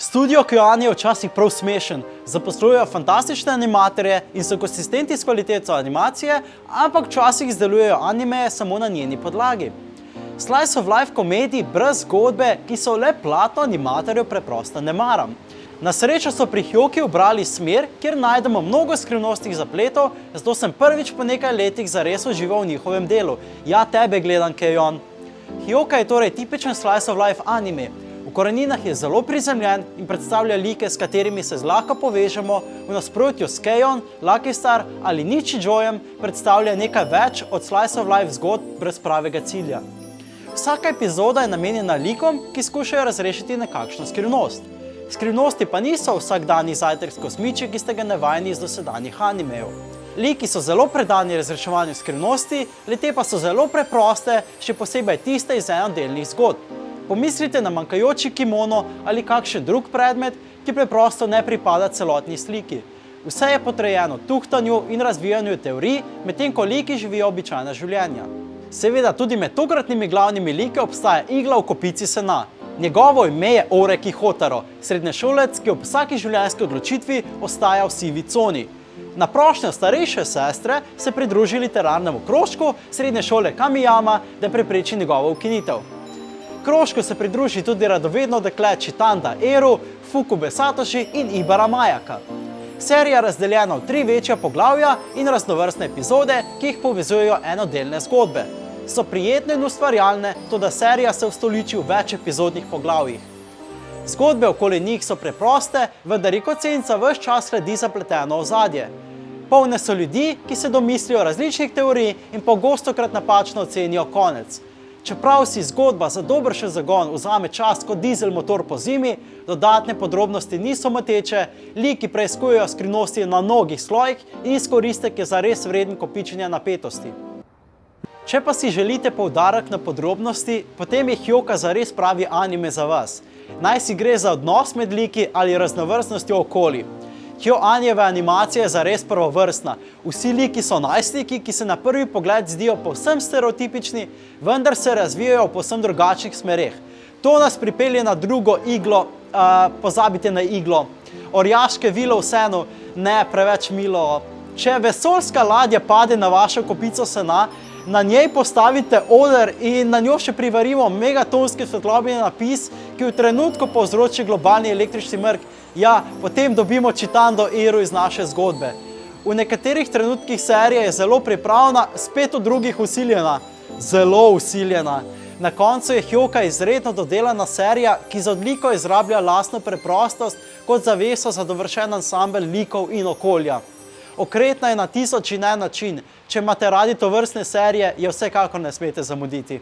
Studio Kyoani je včasih prav smešen, zaposlujejo fantastične animatorje in so konsistentni s kvaliteto animacije, ampak včasih izdelujejo animeje samo na njeni podlagi. Slice of life komedij brez zgodbe, ki so le platno animatorjev, preprosto ne maram. Na srečo so pri Hyoki ubrali smer, kjer najdemo mnogo skrivnostnih zapletov, zato sem prvič po nekaj letih zares užival v njihovem delu. Ja, tebe gledam, Keion. Hyoka je torej tipičen slice of life anime. V koreninah je zelo prizemljen in predstavlja like, s katerimi se zlahka povežemo, v nasprotju s Keion, Lucky Star ali Nichijoujem predstavlja nekaj več od slice of life zgodb brez pravega cilja. Vsaka epizoda je namenjena likom, ki skušajo razrešiti nekakšno skrivnost. Skrivnosti pa niso vsakdanji zajtrk s kosmiči, ki ste ga navajeni iz dosedanjih animejev. Liki so zelo predani razreševanju skrivnosti, le-te pa so zelo preproste, še posebej tiste iz enodelnih zgodb. Pomislite na manjkajoči kimono ali kakšen drug predmet, ki preprosto ne pripada celotni sliki. Vse je potrejeno tuhtanju in razvijanju teorij, medtem ko liki živijo običajna življenja. Seveda tudi med tokratnimi glavnimi liki obstaja igla v kopici sena. Njegovo ime je Oreki Hotaro, srednješolec, ki ob vsaki življenjski odločitvi ostaja v sivi coni. Na prošnjo starejše sestre se pridruži literarnemu krožku srednje šole Kamiyama, da prepreči njegovo ukinitev. Krožku se pridruži tudi radovedno dekle Chitanda Eru, Fukube Satoshi in Ibara Mayaka. Serija je razdeljena v 3 večja poglavja in raznovrstne epizode, ki jih povezujejo enodelne zgodbe. So prijetne in ustvarjalne, toda serija se ustoliči v več epizodnih poglavjih. Zgodbe okoli njih so preproste, vendar kot senca ves čas sledi zapleteno ozadje. Polne so ljudi, ki se domislijo različnih teorij in pogostokrat napačno ocenijo konec. Čeprav si zgodba za dobršen zagon vzame čas kot dizel motor po zimi, dodatne podrobnosti niso moteče, liki preiskujejo skrivnosti na mnogih slojih in izkoristek je zares vreden kopičenja napetosti. Če pa si želite poudarek na podrobnosti, potem je Hyoka zares pravi anime za vas. Naj si gre za odnos med liki ali raznovrstnostjo okoli. Kyoanijeva animacija je zares prvovrstna. Vsi liki so najstniki, ki se na prvi pogled zdijo povsem stereotipični, vendar se razvijajo v povsem drugačnih smereh. To nas pripelje na drugo iglo, pozabite na iglo. Orjaške vilo v senu, ne preveč milo. Če vesoljska ladja pade na vašo kopico sena, na njej postavite oder in na njo še privarimo megatonski svetlobni napis, ki v trenutku povzroči globalni električni mrk. Ja, potem dobimo Chitando Eru iz naše zgodbe. V nekaterih trenutkih serije je zelo pripravna, spet v drugih usiljena. Zelo usiljena. Na koncu je Hyoka izredno dodelana serija, ki z odliko izrablja lastno preprostost kot zaveso za dovršen ansambel likov in okolja. Okretna je na tisoč in en način. Če imate radi tovrstne serije, je vsekakor ne smete zamuditi.